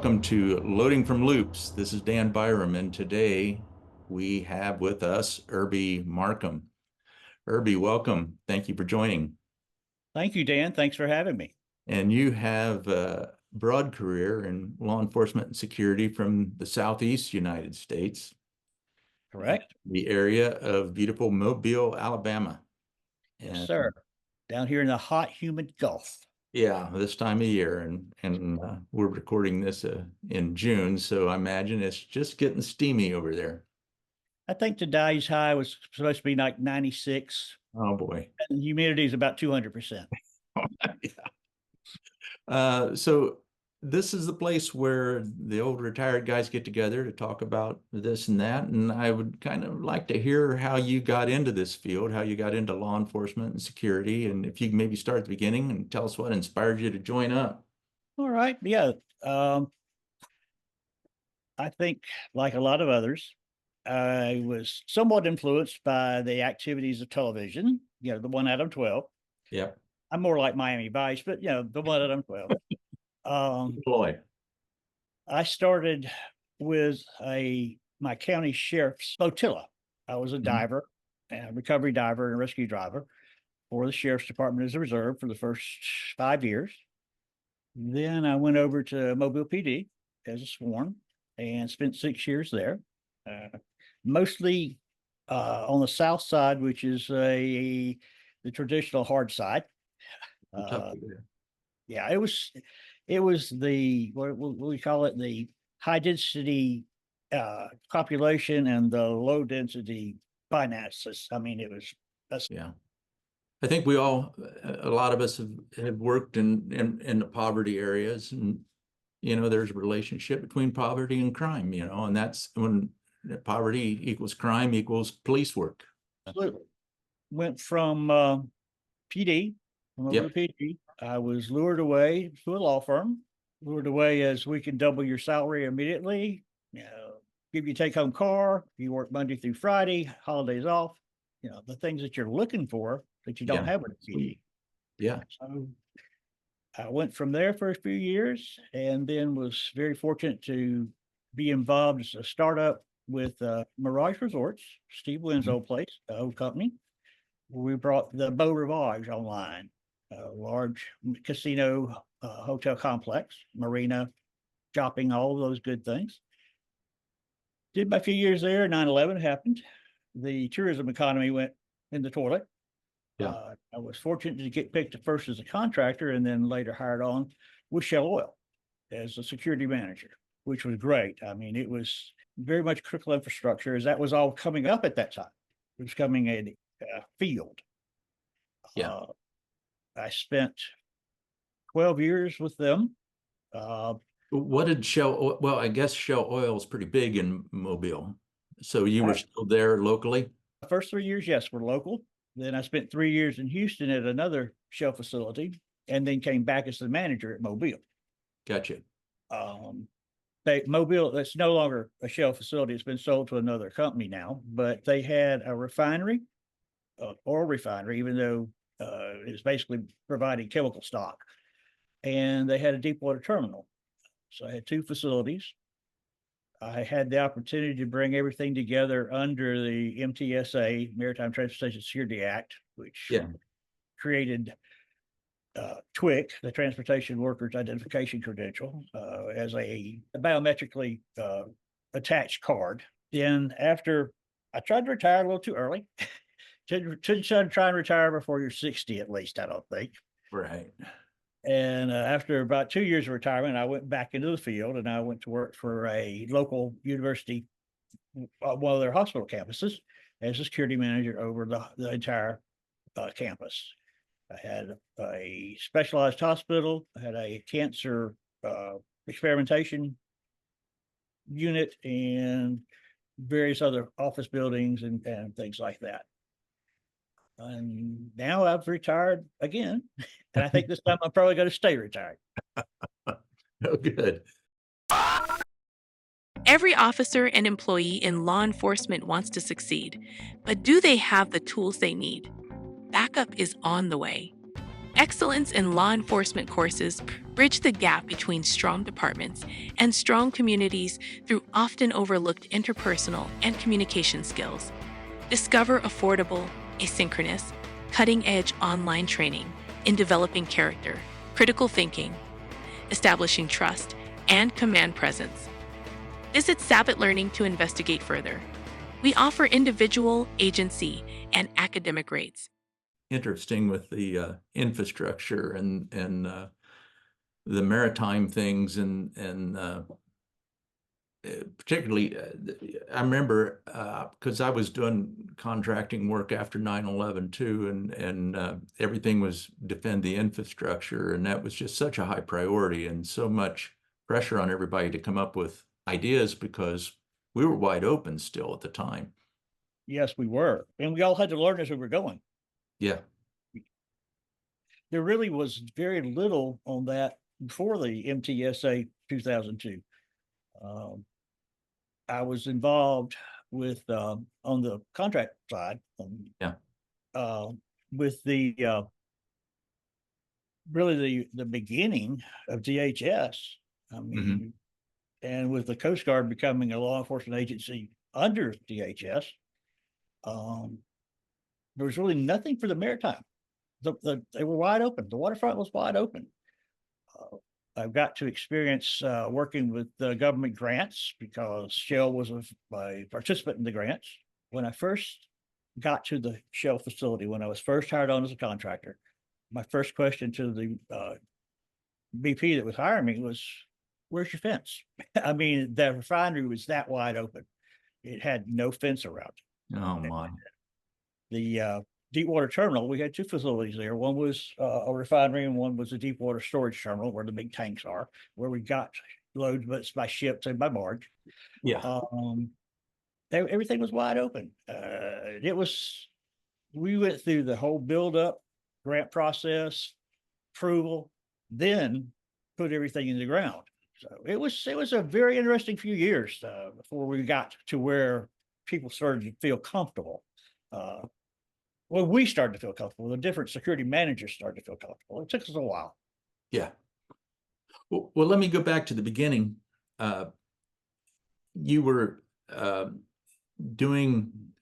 welcome to Loading from Loops. This is Dan Byram, and today we have with us Earby Markham. Earby, welcome. Thank you for joining. Thank you, Dan. Thanks for having me. And you have a broad career in law enforcement and security from the Southeast United States. Correct? The area of beautiful Mobile, Alabama. Yes, sir. Down here in the hot, humid Gulf. Yeah, this time of year, and we're recording this in June, so I imagine it's just getting steamy over there. I think today's high was supposed to be like 96. Oh boy. And humidity is about 200%. So this is the place where the old retired guys get together to talk about this and that. And I would kind of like to hear how you got into this field, how you got into law enforcement and security. And if you can maybe start at the beginning and tell us what inspired you to join up. All right. Yeah. I think, like a lot of others, I was somewhat influenced by the activities of television, the one out of 12. Yep. I'm more like Miami Vice, but the one out of 12. Boy. I started with my county sheriff's flotilla. I was a diver, a recovery diver and rescue driver for the sheriff's department as a reserve for the first 5 years. Then I went over to Mobile PD as a sworn and spent 6 years there, mostly on the south side, which is the traditional hard side. Yeah, it was the what we call it, the high density population and the low density finances. I mean, Yeah. I think a lot of us have worked in the poverty areas, and there's a relationship between poverty and crime, and that's when poverty equals crime equals police work. Absolutely. Went from PD, from over to PD. I was lured away to a law firm, lured away as we can double your salary immediately, give you a take-home car, you work Monday through Friday, holidays off, the things that you're looking for that you don't have with PD. Yeah. So I went from there for a few years and then was very fortunate to be involved as a startup with Mirage Resorts, Steve Wynn's old place, old company. We brought the Beau Rivage online, a large casino, hotel complex, marina, shopping, all of those good things. Did my few years there. 9/11 happened. The tourism economy went in the toilet. Yeah. I was fortunate to get picked first as a contractor and then later hired on with Shell Oil as a security manager, which was great. I mean, it was very much critical infrastructure, as that was all coming up at that time. It was coming a field. Yeah. I spent 12 years with them. What did Shell? Well, I guess Shell Oil is pretty big in Mobile. So you were still there locally? The first 3 years, yes, were local. Then I spent 3 years in Houston at another Shell facility, and then came back as the manager at Mobile. Gotcha. Mobile, that's no longer a Shell facility. It's been sold to another company now, but they had a refinery, oil refinery, even though it's basically providing chemical stock. And they had a deep water terminal. So I had 2 facilities. I had the opportunity to bring everything together under the MTSA, Maritime Transportation Security Act, which created TWIC, the Transportation Workers Identification Credential, as a biometrically attached card. Then after I tried to retire a little too early, shouldn't try and retire before you're 60 at least, I don't think. Right. And after about 2 years of retirement, I went back into the field and I went to work for a local university, one of their hospital campuses, as a security manager over the entire campus. I had a specialized hospital. I had a cancer experimentation unit and various other office buildings and things like that. And now I've retired again. And I think this time I'm probably going to stay retired. Oh, good. Every officer and employee in law enforcement wants to succeed, but do they have the tools they need? Backup is on the way. Excellence in law enforcement courses bridge the gap between strong departments and strong communities through often overlooked interpersonal and communication skills. Discover affordable, asynchronous, cutting edge online training in developing character, critical thinking, establishing trust, and command presence. Visit Sabbath Learning to investigate further. We offer individual, agency, and academic rates. Interesting with the infrastructure and the maritime things and particularly I remember because I was doing contracting work after 9/11 too, and everything was defend the infrastructure, and that was just such a high priority and so much pressure on everybody to come up with ideas because we were wide open still at the time. Yes, we were. And we all had to learn as we were going. Yeah. There really was very little on that before the MTSA 2002. I was involved with on the contract side, Yeah. with the really the beginning of DHS. I mean, and with the Coast Guard becoming a law enforcement agency under DHS, there was really nothing for the maritime. They were wide open. The waterfront was wide open. I've got to experience working with the government grants because Shell was a participant in the grants. When I first got to the Shell facility, when I was first hired on as a contractor, my first question to the BP that was hiring me was, "Where's your fence?" I mean, the refinery was that wide open. It had no fence around it. Oh my. The Deepwater terminal, we had two facilities there. One was a refinery and one was a deepwater storage terminal where the big tanks are, where we got loads, but it's by ships and by barge. Yeah. Everything was wide open. We went through the whole build-up, grant process, approval, then put everything in the ground. So it was a very interesting few years before we got to where people started to feel comfortable. Well, we started to feel comfortable. The different security managers started to feel comfortable. It took us a while. Yeah. Well, let me go back to the beginning. You were doing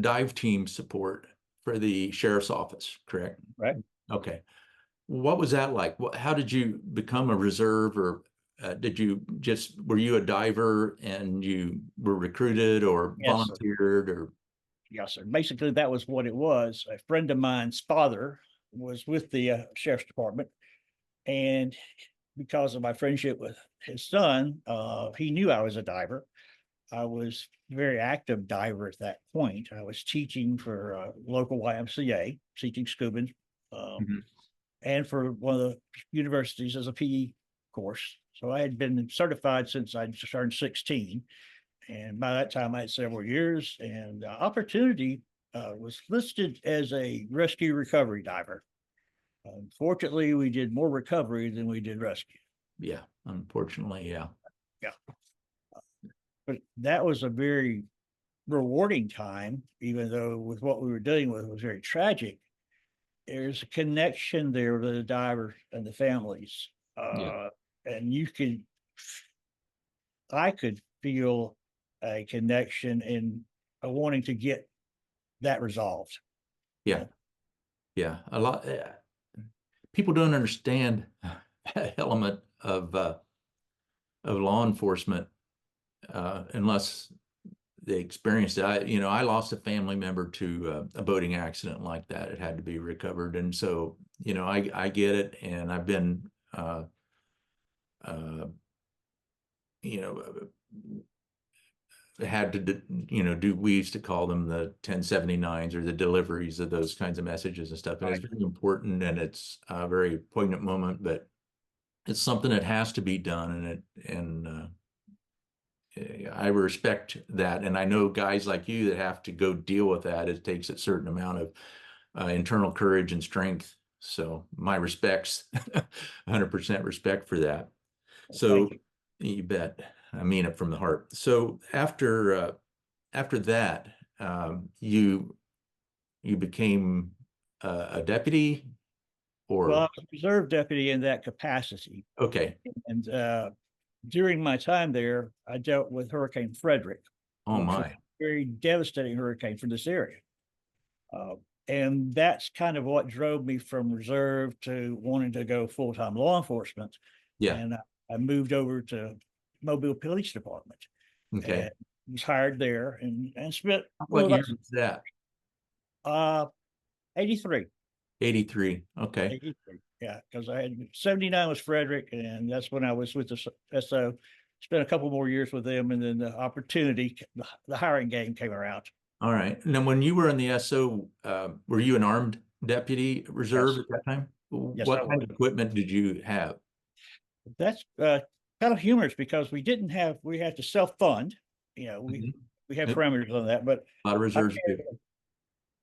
dive team support for the sheriff's office, correct? Right. Okay. What was that like? How did you become a reserve, or were you a diver and you were recruited or Yes, sir. volunteered or? Yes, sir. Basically, that was what it was. A friend of mine's father was with the sheriff's department, and because of my friendship with his son, he knew I was a diver. I was a very active diver at that point. I was teaching for local YMCA, teaching scuba, and for one of the universities as a PE course. So I had been certified since I turned 16. And by that time, I had several years, and opportunity was listed as a rescue recovery diver. Unfortunately, we did more recovery than we did rescue. Yeah, unfortunately, yeah. Yeah. But that was a very rewarding time, even though with what we were dealing with was very tragic. There's a connection there with the divers and the families. Yeah. And I could feel a connection in wanting to get that resolved. Yeah. Yeah. A lot. People don't understand that element of law enforcement unless they experienced it. I lost a family member to a boating accident like that. It had to be recovered, and so I get it, and I've been had to do, we used to call them the 1079s or the deliveries of those kinds of messages and stuff. And Right. It's very important, and it's a very poignant moment, but it's something that has to be done. And I respect that. And I know guys like you that have to go deal with that. It takes a certain amount of internal courage and strength. So my respects, 100% respect for that. So you bet. I mean it from the heart. So after that, you became a deputy. or, Well, I was a reserve deputy in that capacity. okay. And during my time there, I dealt with Hurricane Frederick, Oh which was my. a very devastating hurricane for this area. Uh, and that's kind of what drove me from reserve to wanting to go full-time law enforcement. Yeah. And I moved over to Mobile Police Department Okay. and was hired there and spent What year was that? 83. 83. Okay. 83. Yeah, because I had 79 was Frederick, and that's when I was with the SO. Spent a couple more years with them, and then the opportunity, the hiring game came around. All right. And then when you were in the SO, were you an armed deputy reserve Yes. at that time? Yes, What I kind was. of equipment did you have? That's kind of humorous because we had to self-fund. You know, Mhm. we have Yep. parameters on that, but A lot of reserves do.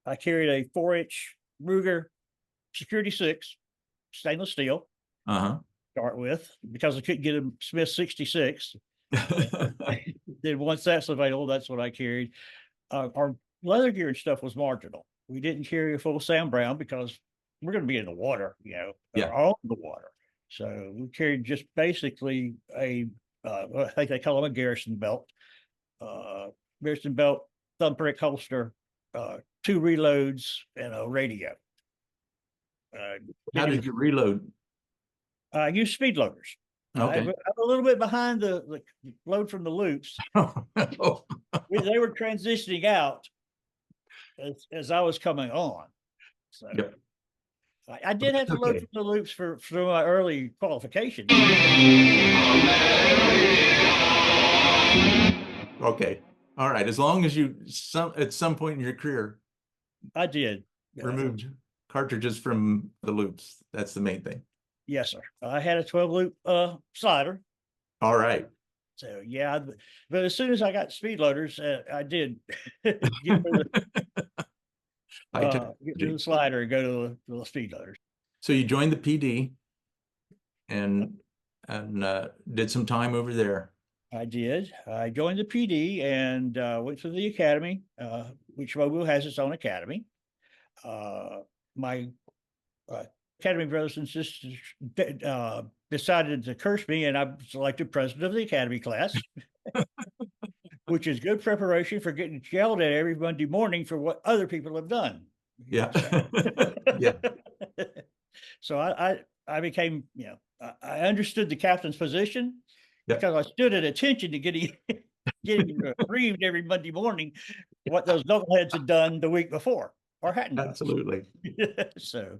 I carried a 4-inch Ruger Security 6 stainless steel. Uh-huh. Start with because I couldn't get a Smith 66. Then once that's available, that's what I carried. Our leather gear and stuff was marginal. We didn't carry a full Sam Brown because we're going to be in the water, you know, Yeah. or all the water. So we carried just basically I think they call them a Garrison belt, thumbprint holster, 2 reloads, and a radio. How did you reload? I use speed loaders. Okay. I'm a little bit behind the load from the loops. They were transitioning out as I was coming on. So Yep. I did have to load Okay. from the loops for my early qualification. Okay. All right. As long as you at some point in your career I did. removed cartridges from the loops. That's the main thing. Yes, sir. I had a 12 loop slider. All right. So yeah, but as soon as I got speed loaders, I did get rid of the slider and go to the speed loaders. So you joined the PD and did some time over there. I did. I joined the PD and went to the academy, which Mobile has its own academy. My academy brothers and sisters decided to curse me, and I was elected president of the academy class, which is good preparation for getting yelled at every Monday morning for what other people have done. Yeah. Yeah. So I became, you know, I understood the captain's position. Yep. Because I stood at attention to getting reprieved every Monday morning what those knuckleheads had done the week before or hadn't done. Absolutely. So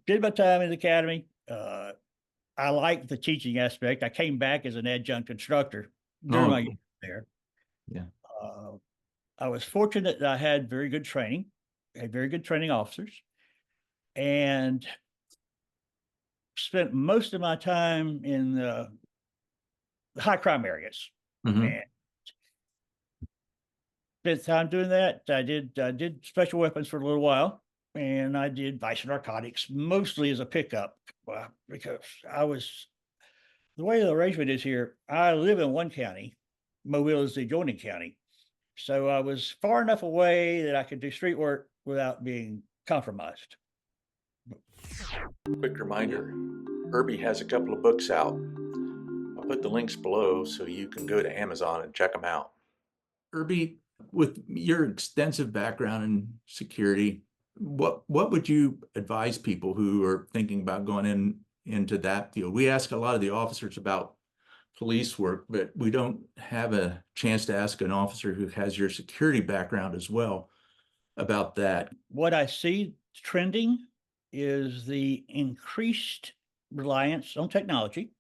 did my time in the academy. I liked the teaching aspect. I came back as an adjunct instructor during my year there. Yeah. I was fortunate that I had very good training, had very good training officers, and spent most of my time in the high crime areas. Mhm. And spent time doing that. I did special weapons for a little while, and I did vice narcotics mostly as a pickup because the way the arrangement is here. I live in one county, Mobile is the adjoining county, so I was far enough away that I could do street work without being compromised. Quick reminder, Earby has a couple of books out. I'll put the links below so you can go to Amazon and check them out. Earby, with your extensive background in security, what would you advise people who are thinking about going into that field? We ask a lot of the officers about police work, but we don't have a chance to ask an officer who has your security background as well about that. What I see trending is the increased reliance on technology.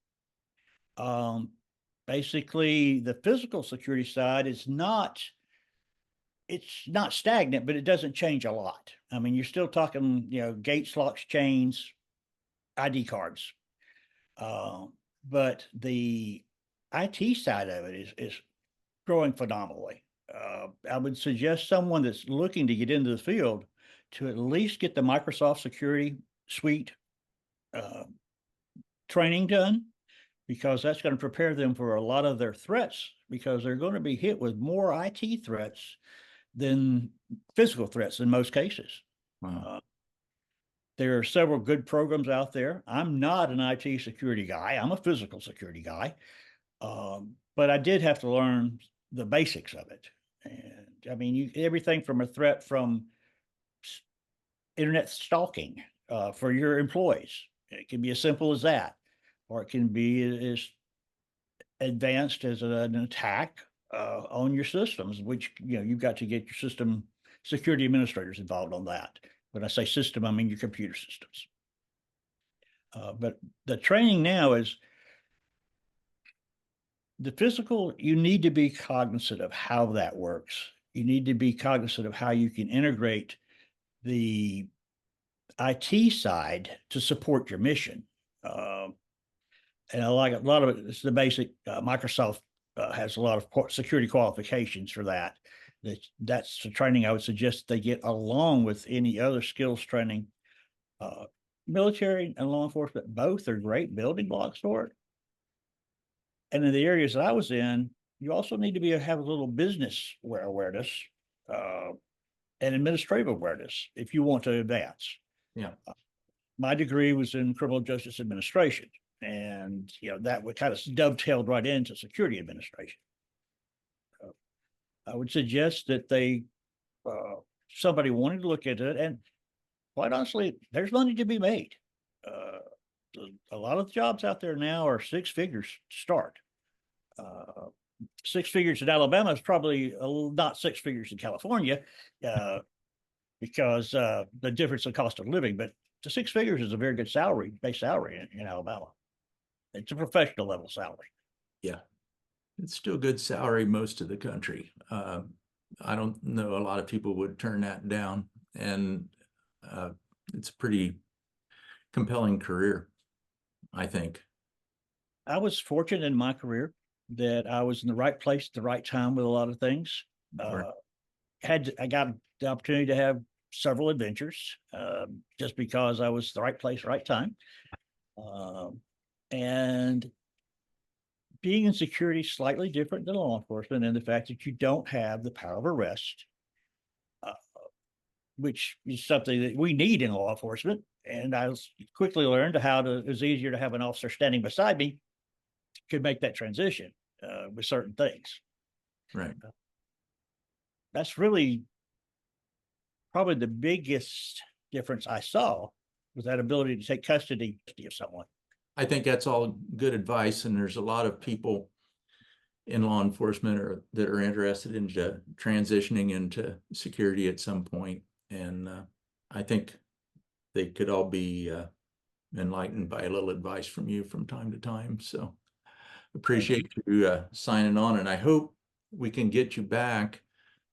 Basically, the physical security side is it's not stagnant, but it doesn't change a lot. I mean, you're still talking, you know, gates, locks, chains, ID cards. But the IT side of it is growing phenomenally. I would suggest someone that's looking to get into the field to at least get the Microsoft Security Suite training done, because that's going to prepare them for a lot of their threats, because they're going to be hit with more IT threats than physical threats in most cases. Wow. There are several good programs out there. I'm not an IT security guy. I'm a physical security guy. But I did have to learn the basics of it. And I mean, everything from a threat from internet stalking for your employees. It can be as simple as that, or it can be as advanced as an attack on your systems, which you've got to get your system security administrators involved on that. When I say system, I mean your computer systems. But the training now is the physical. You need to be cognizant of how that works. You need to be cognizant of how you can integrate the IT side to support your mission. And I like a lot of it. It's the basic. Microsoft has a lot of security qualifications for that. That's the training I would suggest they get along with any other skills training. Military and law enforcement both are great building blocks for it. And in the areas that I was in, you also need to have a little business awareness and administrative awareness if you want to advance. Yeah. My degree was in criminal justice administration, and that would kind of dovetailed right into security administration. I would suggest that somebody wanted to look into it, and quite honestly, there's money to be made. A lot of the jobs out there now are 6 figures to start. 6 figures in Alabama is probably not 6 figures in California because the difference in cost of living, but the 6 figures is a very good base salary in Alabama. It's a professional level salary. Yeah. It's still good salary most of the country. I don't know a lot of people would turn that down, and it's a pretty compelling career, I think. I was fortunate in my career that I was in the right place at the right time with a lot of things. Sure. I got the opportunity to have several adventures just because I was the right place, right time. And being in security is slightly different than law enforcement in the fact that you don't have the power of arrest, which is something that we need in law enforcement. And I quickly learned it was easier to have an officer standing beside me could make that transition with certain things. Right. That's really probably the biggest difference I saw was that ability to take custody of someone. I think that's all good advice, and there's a lot of people in law enforcement that are interested in transitioning into security at some point, and I think they could all be enlightened by a little advice from you from time to time. So appreciate you signing on, and I hope we can get you back.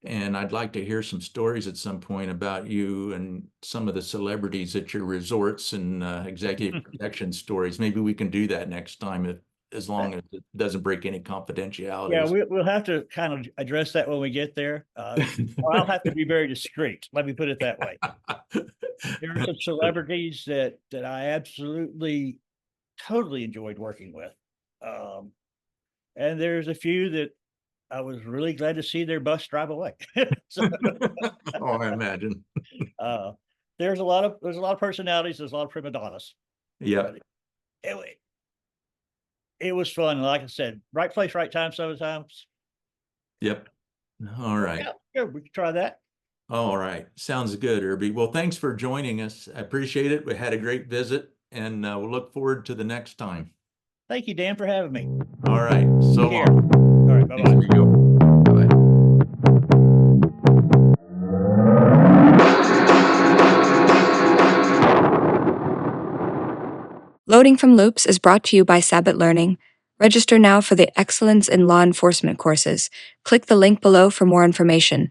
And I'd like to hear some stories at some point about you and some of the celebrities at your resorts and executive protection stories. Maybe we can do that next time, as long as it doesn't break any confidentiality. Yeah, we'll have to kind of address that when we get there. I'll have to be very discreet. Let me put it that way. There are some celebrities that I absolutely, totally enjoyed working with. And there's a few that I was really glad to see their bus drive away. So, Oh, I imagine. there's a lot of personalities. There's a lot of prima donnas. Yeah. It was fun. Like I said, right place, right time. Sometimes. Yep. All right. Yeah, we can try that. All right. Sounds good, Earby. Well, thanks for joining us. I appreciate it. We had a great visit, and we'll look forward to the next time. Thank you, Dan, for having me. All right. So Take care. long. All right. Bye-bye. Thanks for you. Bye-bye. Loading from Loops is brought to you by Sabbath Learning. Register now for the Excellence in Law Enforcement courses. Click the link below for more information.